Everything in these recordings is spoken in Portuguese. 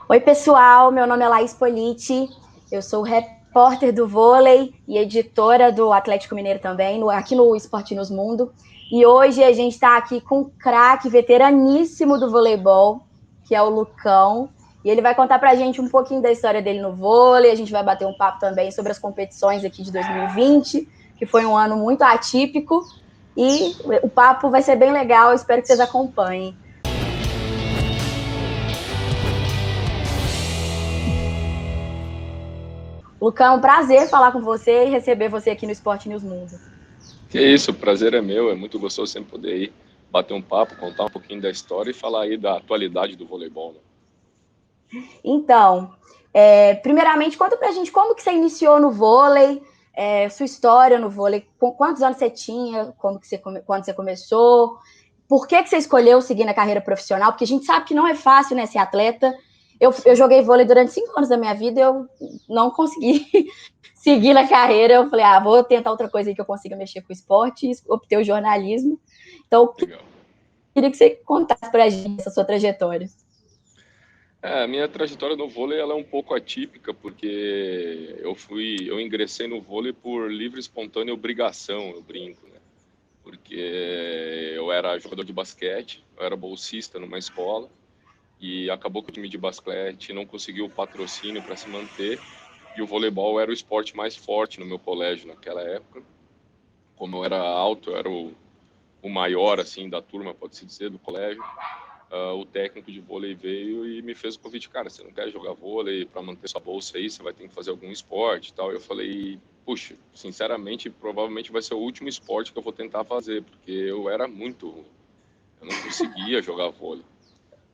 Oi, pessoal, meu nome é Laís Politi, eu sou repórter do vôlei e editora do Atlético Mineiro também, aqui no Esporte News Mundo. E hoje a gente está aqui com um craque veteraníssimo do voleibol, que é o Lucão. E ele vai contar para a gente um pouquinho da história dele no vôlei, a gente vai bater um papo também sobre as competições aqui de 2020, que foi um ano muito atípico. E o papo vai ser bem legal, espero que vocês acompanhem. Lucão, é um prazer falar com você e receber você aqui no Esporte News Mundo. Que isso, o prazer é meu, é muito gostoso sempre poder ir bater um papo, contar um pouquinho da história e falar aí da atualidade do voleibol, né? Então, primeiramente, conta pra gente como que você iniciou no vôlei, sua história no vôlei, quantos anos você tinha, quando você começou, por que você escolheu seguir na carreira profissional, porque a gente sabe que não é fácil, né, ser atleta. Eu joguei vôlei durante 5 anos da minha vida e eu não consegui seguir na carreira. Eu falei, vou tentar outra coisa aí que eu consiga mexer com o esporte e obter o jornalismo. Então, eu Legal. queria que você contasse pra gente essa sua trajetória. A minha trajetória no vôlei ela é um pouco atípica, porque eu ingressei no vôlei por livre e espontânea obrigação, eu brinco, né? Porque eu era jogador de basquete, eu era bolsista numa escola, e acabou que o time de basquete não conseguiu o patrocínio para se manter, e o voleibol era o esporte mais forte no meu colégio naquela época. Como eu era alto, eu era o maior assim da turma, pode-se dizer, do colégio. O técnico de vôlei veio e me fez o convite, cara, você não quer jogar vôlei para manter sua bolsa aí, você vai ter que fazer algum esporte e tal. Eu falei, puxa, sinceramente, provavelmente vai ser o último esporte que eu vou tentar fazer, porque eu era muito ruim, eu não conseguia jogar vôlei.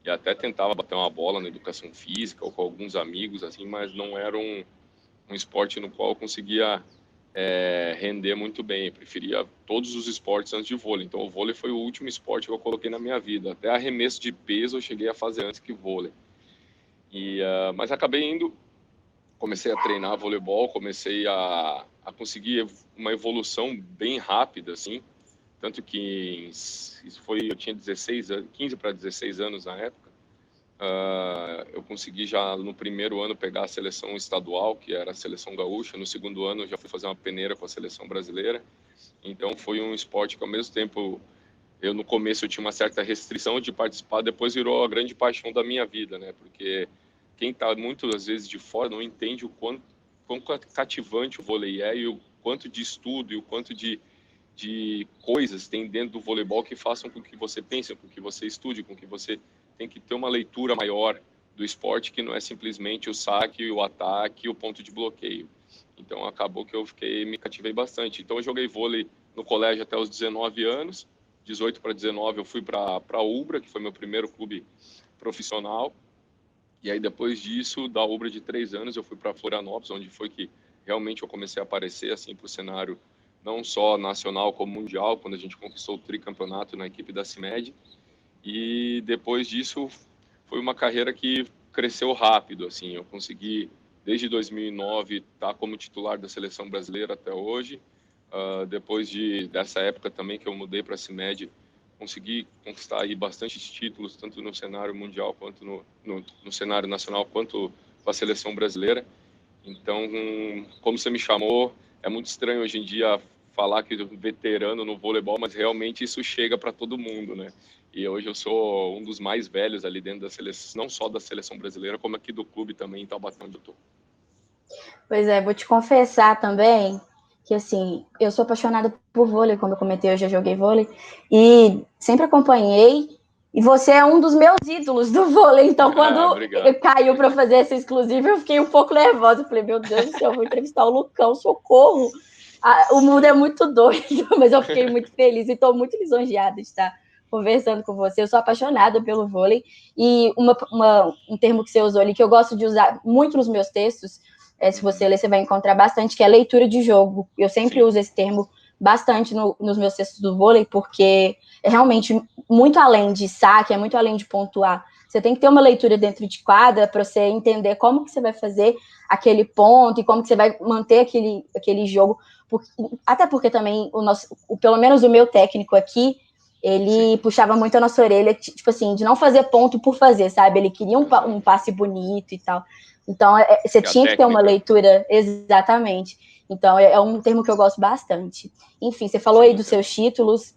E até tentava bater uma bola na educação física ou com alguns amigos, assim, mas não era um esporte no qual eu conseguia render muito bem. Eu preferia todos os esportes antes de vôlei. Então, o vôlei foi o último esporte que eu coloquei na minha vida. Até arremesso de peso eu cheguei a fazer antes que vôlei. Mas acabei indo, comecei a treinar voleibol, comecei a conseguir uma evolução bem rápida, assim. Tanto que isso foi, eu tinha 16 anos, 15 para 16 anos na época. Eu consegui já no primeiro ano pegar a seleção estadual, que era a seleção gaúcha. No segundo ano eu já fui fazer uma peneira com a seleção brasileira. Então foi um esporte que ao mesmo tempo, no começo eu tinha uma certa restrição de participar, depois virou a grande paixão da minha vida, né? Porque quem está muitas vezes de fora não entende o quão cativante o vôlei é e o quanto de estudo e o quanto de coisas tem dentro do voleibol que façam com que você pense, com que você estude, com que você tem que ter uma leitura maior do esporte, que não é simplesmente o saque, o ataque, o ponto de bloqueio. Então acabou que me cativei bastante. Então eu joguei vôlei no colégio até os 19 anos, 18 para 19 eu fui para a Ubra, que foi meu primeiro clube profissional. E aí depois disso, da Ubra de 3 anos, eu fui para Florianópolis, onde foi que realmente eu comecei a aparecer assim para o cenário não só nacional como mundial, quando a gente conquistou o tricampeonato na equipe da CIMED. E depois disso foi uma carreira que cresceu rápido, assim, eu consegui desde 2009 estar como titular da seleção brasileira até hoje. Depois dessa época também que eu mudei para a CIMED, consegui conquistar aí bastante títulos, tanto no cenário mundial quanto no cenário nacional, quanto com a seleção brasileira. Então, como você me chamou, é muito estranho hoje em dia falar que veterano no voleibol, mas realmente isso chega para todo mundo, né? E hoje eu sou um dos mais velhos ali dentro da seleção, não só da seleção brasileira, como aqui do clube também, em Taubaté, onde eu tô. Pois é, vou te confessar também que, assim, eu sou apaixonada por vôlei, como eu comentei, eu já joguei vôlei, e sempre acompanhei, e você é um dos meus ídolos do vôlei, então quando Obrigado. caiu para fazer essa exclusiva, eu fiquei um pouco nervosa, eu falei, meu Deus do céu, eu vou entrevistar o Lucão, socorro, o mundo é muito doido, mas eu fiquei muito feliz e estou muito lisonjeada de estar conversando com você, eu sou apaixonada pelo vôlei, e um termo que você usou ali, que eu gosto de usar muito nos meus textos, se você ler, você vai encontrar bastante, que é leitura de jogo. Eu sempre uso esse termo bastante nos meus textos do vôlei, porque é realmente muito além de saque, é muito além de pontuar. Você tem que ter uma leitura dentro de quadra para você entender como que você vai fazer aquele ponto e como que você vai manter aquele jogo. Até porque também, pelo menos o meu técnico aqui, ele Sim, puxava muito a nossa orelha, tipo assim, de não fazer ponto por fazer, sabe? Ele queria um exato. passe bonito e tal. Então, você Que é a tinha que ter uma técnica, leitura exatamente. Então, é um termo que eu gosto bastante. Enfim, você falou aí sim, dos entendo. seus títulos,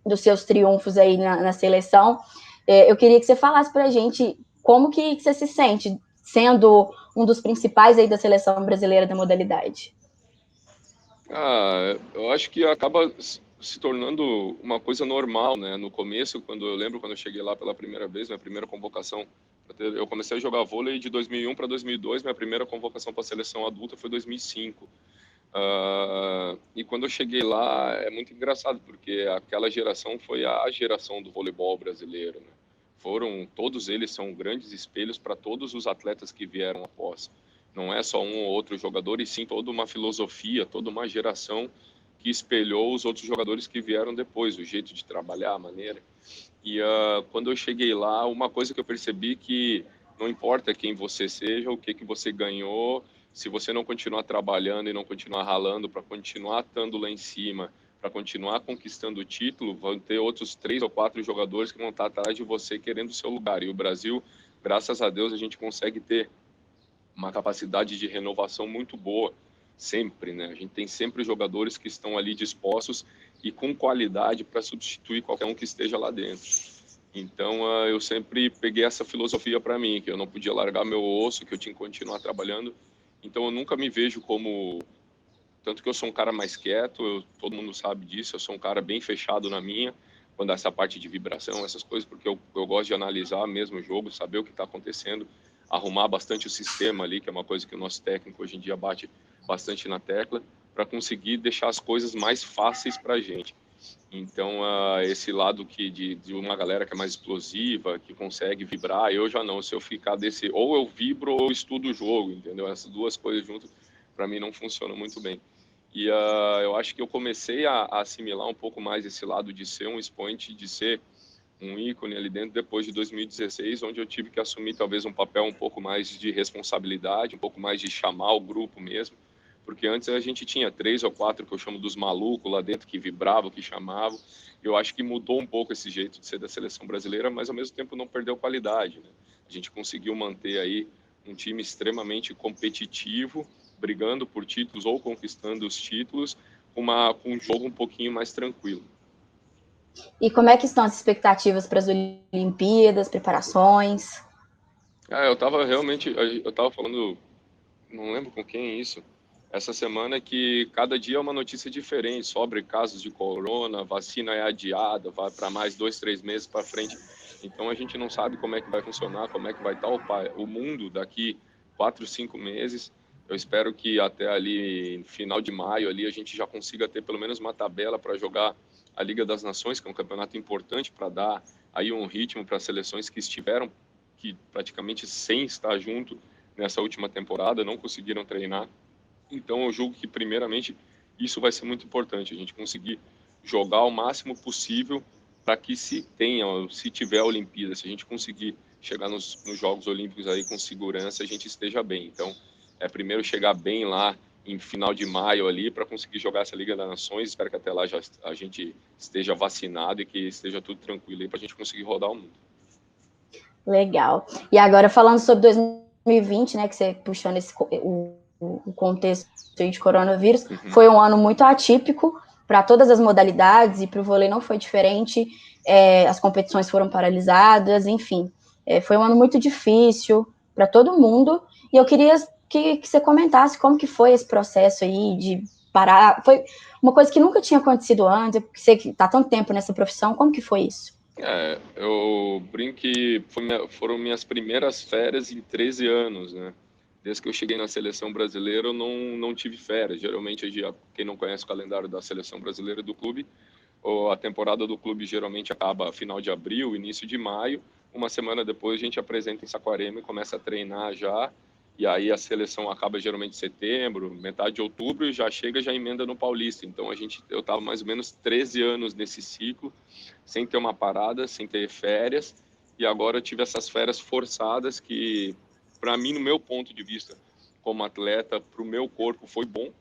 dos seus triunfos aí na seleção. Eu queria que você falasse pra gente como que você se sente sendo um dos principais aí da seleção brasileira da modalidade. Eu acho que acaba se tornando uma coisa normal, né? No começo, quando eu cheguei lá pela primeira vez, minha primeira convocação, eu comecei a jogar vôlei de 2001 para 2002, minha primeira convocação para a seleção adulta foi 2005. E quando eu cheguei lá, é muito engraçado, porque aquela geração foi a geração do voleibol brasileiro, né? Todos eles são grandes espelhos para todos os atletas que vieram após. Não é só um ou outro jogador, e sim toda uma filosofia, toda uma geração que espelhou os outros jogadores que vieram depois, o jeito de trabalhar, a maneira. Quando eu cheguei lá, uma coisa que eu percebi que não importa quem você seja, o que você ganhou, se você não continuar trabalhando e não continuar ralando para continuar estando lá em cima, para continuar conquistando o título, vão ter outros 3 ou 4 jogadores que vão estar atrás de você querendo o seu lugar. E o Brasil, graças a Deus, a gente consegue ter uma capacidade de renovação muito boa, sempre, né? A gente tem sempre jogadores que estão ali dispostos e com qualidade para substituir qualquer um que esteja lá dentro. Então, eu sempre peguei essa filosofia para mim, que eu não podia largar meu osso, que eu tinha que continuar trabalhando. Então, eu nunca me vejo como... Tanto que eu sou um cara mais quieto, todo mundo sabe disso, eu sou um cara bem fechado na minha, quando essa parte de vibração, essas coisas, porque eu gosto de analisar mesmo o jogo, saber o que está acontecendo, arrumar bastante o sistema ali, que é uma coisa que o nosso técnico hoje em dia bate bastante na tecla, para conseguir deixar as coisas mais fáceis para a gente. Então, esse lado de uma galera que é mais explosiva, que consegue vibrar, eu já não. Se eu ficar desse, ou eu vibro ou eu estudo o jogo, entendeu? Essas duas coisas juntas, para mim, não funcionam muito bem. Eu acho que eu comecei a assimilar um pouco mais esse lado de ser um expoente, de ser um ícone ali dentro depois de 2016, onde eu tive que assumir talvez um papel um pouco mais de responsabilidade, um pouco mais de chamar o grupo mesmo, porque antes a gente tinha 3 ou 4 que eu chamo dos malucos lá dentro que vibravam, que chamavam. Eu acho que mudou um pouco esse jeito de ser da seleção brasileira, mas ao mesmo tempo não perdeu qualidade, né? A gente conseguiu manter aí um time extremamente competitivo, brigando por títulos ou conquistando os títulos, com um jogo um pouquinho mais tranquilo. E como é que estão as expectativas para as Olimpíadas, preparações? Eu tava falando, não lembro com quem é isso, essa semana, que cada dia é uma notícia diferente sobre casos de corona, vacina é adiada, vai para mais 2, 3 meses para frente. Então a gente não sabe como é que vai funcionar, como é que vai estar o mundo daqui 4, 5 meses. Eu espero que até ali, final de maio, ali, a gente já consiga ter pelo menos uma tabela para jogar a Liga das Nações, que é um campeonato importante para dar aí um ritmo para as seleções que estiveram que praticamente sem estar junto nessa última temporada, não conseguiram treinar. Então eu julgo que primeiramente isso vai ser muito importante, a gente conseguir jogar o máximo possível para que se tiver a Olimpíada, se a gente conseguir chegar nos Jogos Olímpicos aí com segurança, a gente esteja bem. Então, primeiro chegar bem lá em final de maio ali para conseguir jogar essa Liga das Nações. Espero que até lá já a gente esteja vacinado e que esteja tudo tranquilo aí para a gente conseguir rodar o mundo. Legal. E agora falando sobre 2020, né, que você puxou o contexto de coronavírus, foi um ano muito atípico para todas as modalidades e para o vôlei não foi diferente. As competições foram paralisadas, enfim, foi um ano muito difícil para todo mundo. E eu queria que você comentasse como que foi esse processo aí de parar. Foi uma coisa que nunca tinha acontecido antes, porque você que está tanto tempo nessa profissão, como que foi isso? Eu brinco que foram minhas primeiras férias em 13 anos, né? Desde que eu cheguei na seleção brasileira, eu não tive férias. Geralmente, quem não conhece o calendário da seleção brasileira do clube, a temporada do clube geralmente acaba final de abril, início de maio. Uma semana depois, a gente apresenta em Saquarema e começa a treinar já. E aí a seleção acaba geralmente em setembro, metade de outubro, e já emenda no Paulista. Então eu estava mais ou menos 13 anos nesse ciclo, sem ter uma parada, sem ter férias, e agora eu tive essas férias forçadas que, para mim, no meu ponto de vista, como atleta, para o meu corpo foi bom,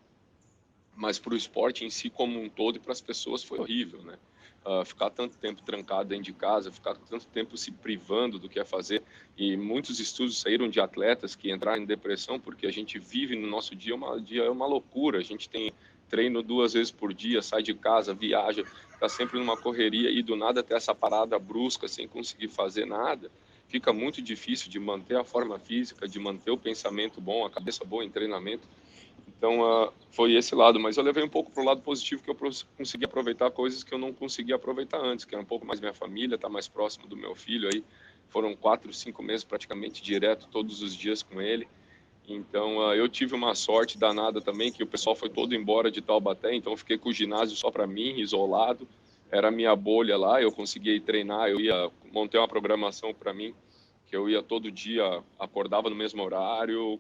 mas para o esporte em si como um todo e para as pessoas foi horrível, né? ficar tanto tempo trancado dentro de casa, ficar tanto tempo se privando do que é fazer. E muitos estudos saíram de atletas que entraram em depressão porque a gente vive no nosso dia uma loucura. A gente tem treino 2 vezes por dia, sai de casa, viaja, está sempre numa correria e do nada ter essa parada brusca sem conseguir fazer nada. Fica muito difícil de manter a forma física, de manter o pensamento bom, a cabeça boa em treinamento. Então, foi esse lado, mas eu levei um pouco para o lado positivo, que eu consegui aproveitar coisas que eu não conseguia aproveitar antes, que era um pouco mais minha família, estar mais próximo do meu filho. Aí foram 4, 5 meses praticamente direto, todos os dias com ele. Então, eu tive uma sorte danada também, que o pessoal foi todo embora de Taubaté, então eu fiquei com o ginásio só para mim, isolado. Era a minha bolha lá, eu conseguia ir treinar, montei uma programação para mim, que eu ia todo dia, acordava no mesmo horário,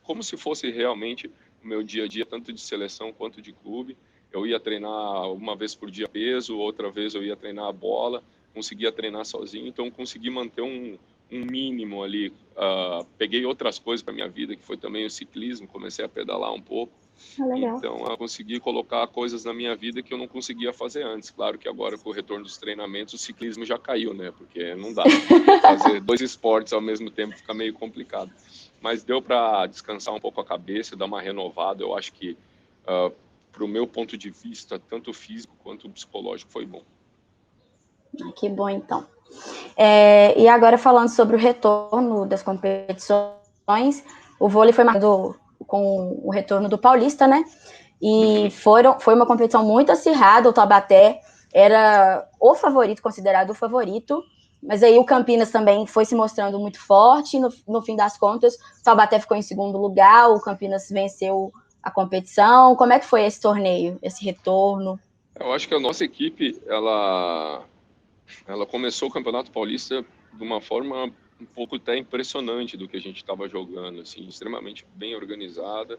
como se fosse realmente o meu dia a dia, tanto de seleção quanto de clube. Eu ia treinar uma vez por dia peso, outra vez eu ia treinar a bola, conseguia treinar sozinho, então consegui manter um mínimo ali. Peguei outras coisas para minha vida, que foi também o ciclismo, comecei a pedalar um pouco. Legal. Então, eu consegui colocar coisas na minha vida que eu não conseguia fazer antes. Claro que agora, com o retorno dos treinamentos, o ciclismo já caiu, né? Porque não dá. Fazer 2 esportes ao mesmo tempo fica meio complicado. Mas deu para descansar um pouco a cabeça, dar uma renovada. Eu acho que, para o meu ponto de vista, tanto físico quanto psicológico, foi bom. Que bom, então. E agora, falando sobre o retorno das competições, o vôlei foi marcado com o retorno do Paulista, né? E foi uma competição muito acirrada. O Taubaté era o favorito, considerado o favorito, mas aí o Campinas também foi se mostrando muito forte. No fim das contas, o Taubaté ficou em segundo lugar, o Campinas venceu a competição. Como é que foi esse torneio, esse retorno? Eu acho que a nossa equipe, ela começou o Campeonato Paulista de uma forma um pouco até impressionante do que a gente estava jogando, assim, extremamente bem organizada,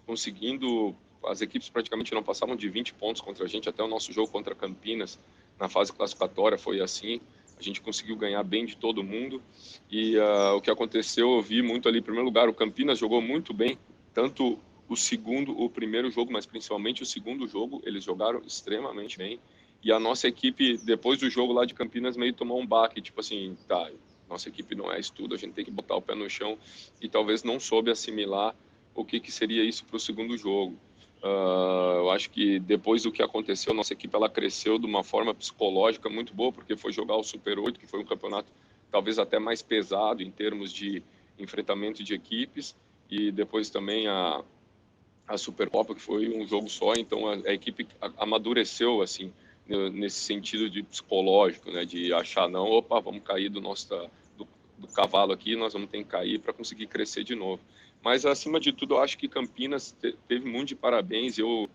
conseguindo. As equipes praticamente não passavam de 20 pontos contra a gente, até o nosso jogo contra Campinas, na fase classificatória, foi assim. A gente conseguiu ganhar bem de todo mundo. E o que aconteceu, eu vi muito ali, em primeiro lugar, o Campinas jogou muito bem, tanto o primeiro jogo, mas principalmente o segundo jogo, eles jogaram extremamente bem. E a nossa equipe, depois do jogo lá de Campinas, meio tomou um baque, tipo assim, tá, nossa equipe não é isso tudo, a gente tem que botar o pé no chão, e talvez não soube assimilar o que seria isso para o segundo jogo. Eu acho que depois do que aconteceu, nossa equipe ela cresceu de uma forma psicológica muito boa, porque foi jogar o Super 8, que foi um campeonato talvez até mais pesado em termos de enfrentamento de equipes, e depois também a Supercopa, que foi um jogo só, então a equipe amadureceu, assim, nesse sentido de psicológico, né, de achar, não, opa, vamos cair do cavalo aqui, nós vamos ter que cair para conseguir crescer de novo. Mas, acima de tudo, eu acho que Campinas teve muito de parabéns. Eu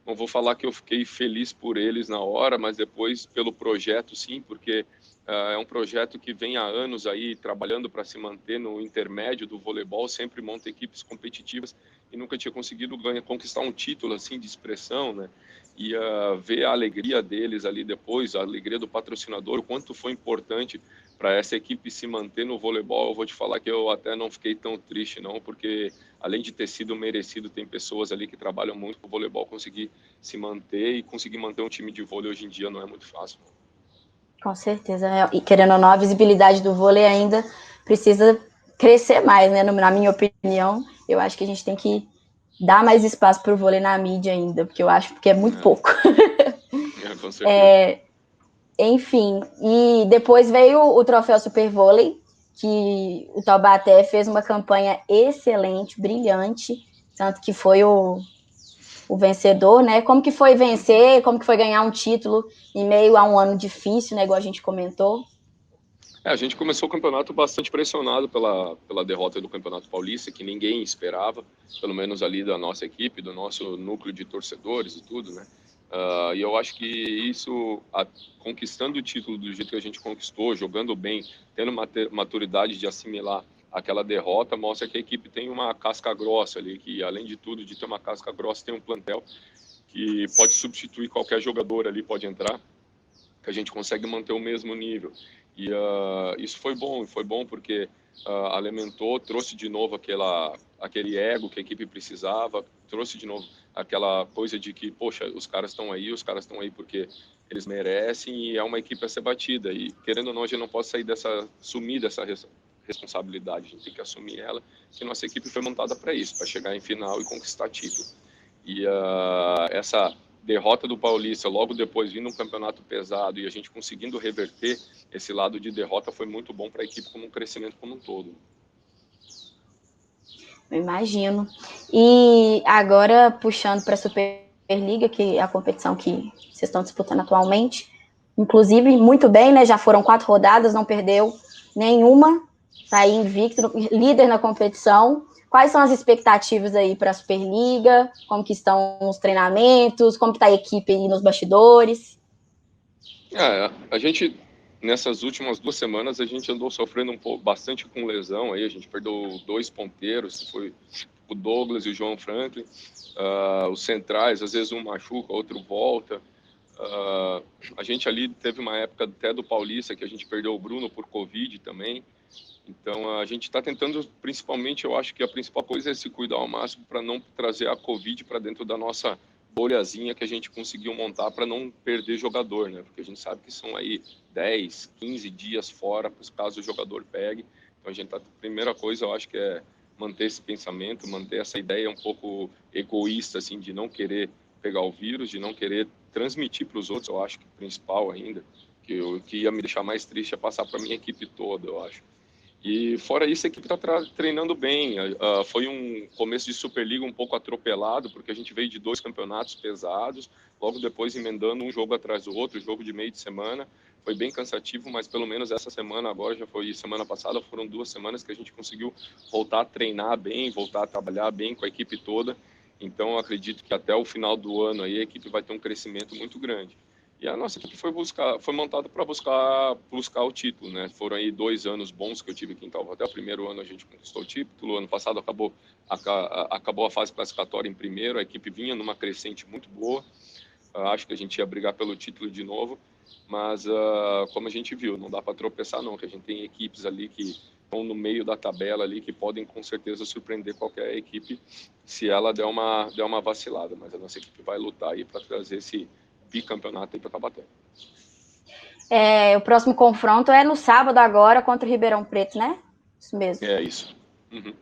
não vou falar que eu fiquei feliz por eles na hora, mas depois pelo projeto, sim, porque é um projeto que vem há anos aí trabalhando para se manter no intermédio do voleibol, sempre monta equipes competitivas e nunca tinha conseguido conquistar um título assim de expressão, né? E ver a alegria deles ali depois, a alegria do patrocinador, o quanto foi importante para essa equipe se manter no voleibol. Eu vou te falar que eu até não fiquei tão triste não, porque além de ter sido merecido, tem pessoas ali que trabalham muito para o voleibol conseguir se manter, e conseguir manter um time de vôlei hoje em dia não é muito fácil. Com certeza, né? E querendo ou não, a visibilidade do vôlei ainda precisa crescer mais, né? Na minha opinião, eu acho que a gente tem que dar mais espaço para o vôlei na mídia ainda, porque eu acho que é muito pouco. Com certeza. Enfim, e depois veio o troféu Super Vôlei, que o Taubaté fez uma campanha excelente, brilhante, tanto que foi o vencedor, né? Como que foi vencer, como que foi ganhar um título em meio a um ano difícil, né? Igual a gente comentou. A gente começou o campeonato bastante pressionado pela derrota do Campeonato Paulista, que ninguém esperava, pelo menos ali da nossa equipe, do nosso núcleo de torcedores e tudo, né? E eu acho que isso, conquistando o título do jeito que a gente conquistou, jogando bem, tendo maturidade de assimilar aquela derrota, mostra que a equipe tem uma casca grossa ali, que além de tudo, de ter uma casca grossa, tem um plantel que pode substituir qualquer jogador ali, pode entrar, que a gente consegue manter o mesmo nível. E isso foi bom porque alimentou, trouxe de novo aquele ego que a equipe precisava, trouxe de novo aquela coisa de que, poxa, os caras estão aí porque eles merecem e é uma equipe a ser batida. E, querendo ou não, a gente não pode sumir dessa responsabilidade, a gente tem que assumir ela, que nossa equipe foi montada para isso, para chegar em final e conquistar título. E essa derrota do Paulista, logo depois vindo um campeonato pesado e a gente conseguindo reverter esse lado de derrota foi muito bom para a equipe como um crescimento como um todo. Eu imagino. E agora, puxando para a Superliga, que é a competição que vocês estão disputando atualmente, inclusive, muito bem, né? Já foram 4 rodadas, não perdeu nenhuma, está aí invicto, líder na competição. Quais são as expectativas aí para a Superliga? Como que estão os treinamentos? Como que está a equipe aí nos bastidores? A gente, nessas últimas 2 semanas, a gente andou sofrendo bastante com lesão. Aí a gente perdeu 2 ponteiros, foi o Douglas e o João Franklin. Os centrais, às vezes um machuca, outro volta. A gente ali teve uma época até do Paulista que a gente perdeu o Bruno por Covid também. Então a gente está tentando, principalmente, eu acho que a principal coisa é se cuidar ao máximo para não trazer a Covid para dentro da nossa bolhazinha que a gente conseguiu montar para não perder jogador, né? Porque a gente sabe que são aí 10, 15 dias fora, caso o jogador pegue. Então a primeira coisa, eu acho que é manter esse pensamento, manter essa ideia um pouco egoísta, assim, de não querer pegar o vírus, de não querer transmitir para os outros. Eu acho que o principal ainda, o que ia me deixar mais triste é passar para a minha equipe toda, eu acho. E fora isso, a equipe está treinando bem. Foi um começo de Superliga um pouco atropelado, porque a gente veio de 2 campeonatos pesados, logo depois emendando um jogo atrás do outro, jogo de meio de semana. Foi bem cansativo, mas pelo menos essa semana agora, já foi semana passada, foram 2 semanas que a gente conseguiu voltar a treinar bem, voltar a trabalhar bem com a equipe toda. Então, eu acredito que até o final do ano aí, a equipe vai ter um crescimento muito grande. E a nossa equipe foi montada para buscar o título, né? Foram aí 2 anos bons que eu tive aqui em Taubaté. O primeiro ano a gente conquistou o título, ano passado acabou a fase classificatória em primeiro, a equipe vinha numa crescente muito boa. Acho que a gente ia brigar pelo título de novo, mas como a gente viu, não dá para tropeçar não, que a gente tem equipes ali que estão no meio da tabela ali, que podem com certeza surpreender qualquer equipe se ela der uma vacilada, mas a nossa equipe vai lutar aí para trazer esse bicampeonato aí para Taubaté. O próximo confronto é no sábado agora contra o Ribeirão Preto, né? Isso mesmo. É isso. Uhum.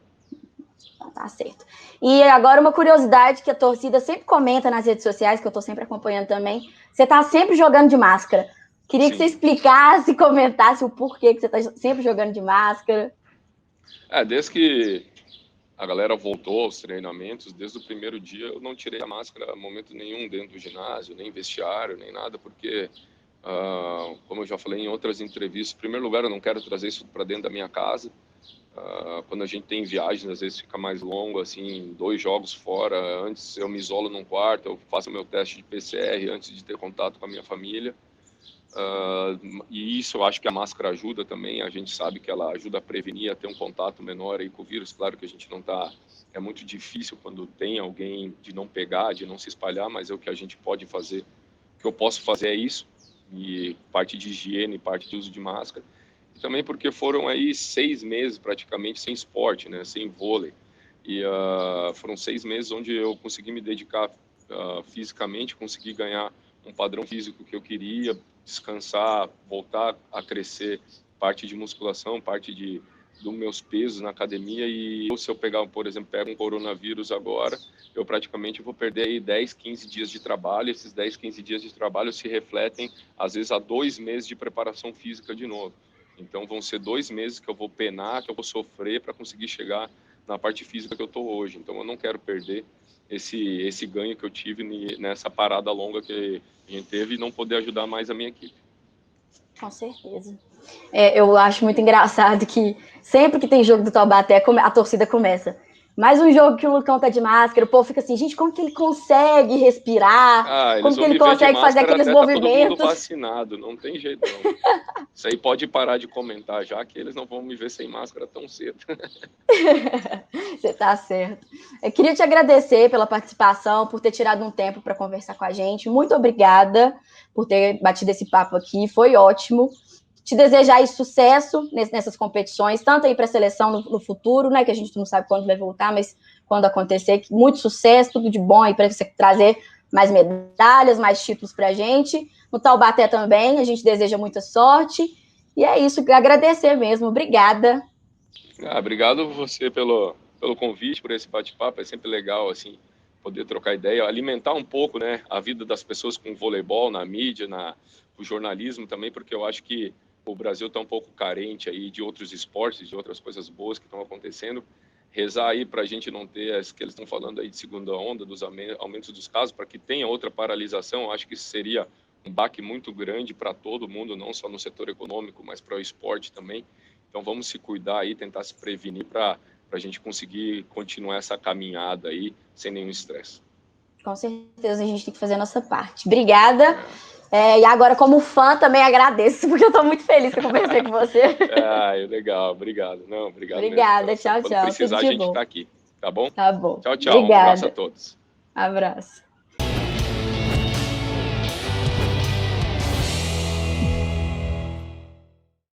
Então, tá certo. E agora uma curiosidade que a torcida sempre comenta nas redes sociais, que eu tô sempre acompanhando também. Você tá sempre jogando de máscara. Queria Sim. que você explicasse, comentasse o porquê que você tá sempre jogando de máscara. Desde que a galera voltou aos treinamentos, desde o primeiro dia eu não tirei a máscara em momento nenhum dentro do ginásio, nem vestiário, nem nada, porque, como eu já falei em outras entrevistas, em primeiro lugar eu não quero trazer isso para dentro da minha casa. Quando a gente tem viagens, às vezes fica mais longo, assim, 2 jogos fora, antes eu me isolo num quarto, eu faço meu teste de PCR antes de ter contato com a minha família. E isso eu acho que a máscara ajuda também, a gente sabe que ela ajuda a prevenir, a ter um contato menor aí com o vírus. Claro que a gente não tá, é muito difícil quando tem alguém de não pegar, de não se espalhar, mas é o que a gente pode fazer, o que eu posso fazer é isso, e parte de higiene, parte de uso de máscara, e também porque foram aí 6 meses praticamente sem esporte, né, sem vôlei, e foram 6 meses onde eu consegui me dedicar fisicamente, consegui ganhar um padrão físico que eu queria, descansar, voltar a crescer, parte de musculação, parte dos meus pesos na academia. E se eu pegar, por exemplo, um coronavírus agora, eu praticamente vou perder aí 10, 15 dias de trabalho. Esses 10, 15 dias de trabalho se refletem, às vezes, a 2 meses de preparação física de novo. Então, vão ser 2 meses que eu vou penar, que eu vou sofrer para conseguir chegar na parte física que eu estou hoje. Então, eu não quero perder esse ganho que eu tive nessa parada longa que a gente teve e não poder ajudar mais a minha equipe. Com certeza. Eu acho muito engraçado que sempre que tem jogo do Taubaté, a torcida começa. Mais um jogo que o Lucão tá de máscara, o povo fica assim, gente, como que ele consegue respirar? Como que ele consegue fazer aqueles movimentos? Tá todo mundo vacinado, não tem jeito não. Isso aí pode parar de comentar já, que eles não vão me ver sem máscara tão cedo. Você tá certo. Eu queria te agradecer pela participação, por ter tirado um tempo para conversar com a gente. Muito obrigada por ter batido esse papo aqui, foi ótimo. te desejar aí sucesso nessas competições, tanto aí para a seleção no futuro, né, que a gente não sabe quando vai voltar, mas quando acontecer, muito sucesso, tudo de bom aí para você trazer mais medalhas, mais títulos para a gente. No Taubaté também, a gente deseja muita sorte. E é isso, agradecer mesmo. Obrigada. Obrigado você pelo convite, por esse bate-papo. É sempre legal, assim, poder trocar ideia, alimentar um pouco, né, a vida das pessoas com o voleibol, na mídia, o jornalismo também, porque eu acho que o Brasil está um pouco carente aí de outros esportes, de outras coisas boas que estão acontecendo. Rezar aí para a gente não ter as que eles estão falando aí de segunda onda, dos aumentos dos casos, para que tenha outra paralisação. Eu acho que isso seria um baque muito grande para todo mundo, não só no setor econômico, mas para o esporte também. Então vamos se cuidar aí, tentar se prevenir para a gente conseguir continuar essa caminhada aí sem nenhum estresse. Com certeza a gente tem que fazer a nossa parte. Obrigada. E agora, como fã, também agradeço, porque eu estou muito feliz que eu conversei com você. Legal, obrigado. Não, obrigado. Obrigada, mesmo. Tchau, Quando tchau. precisar, a gente está aqui, tá bom? Tá bom. Tchau, Obrigada. Um abraço a todos. Abraço.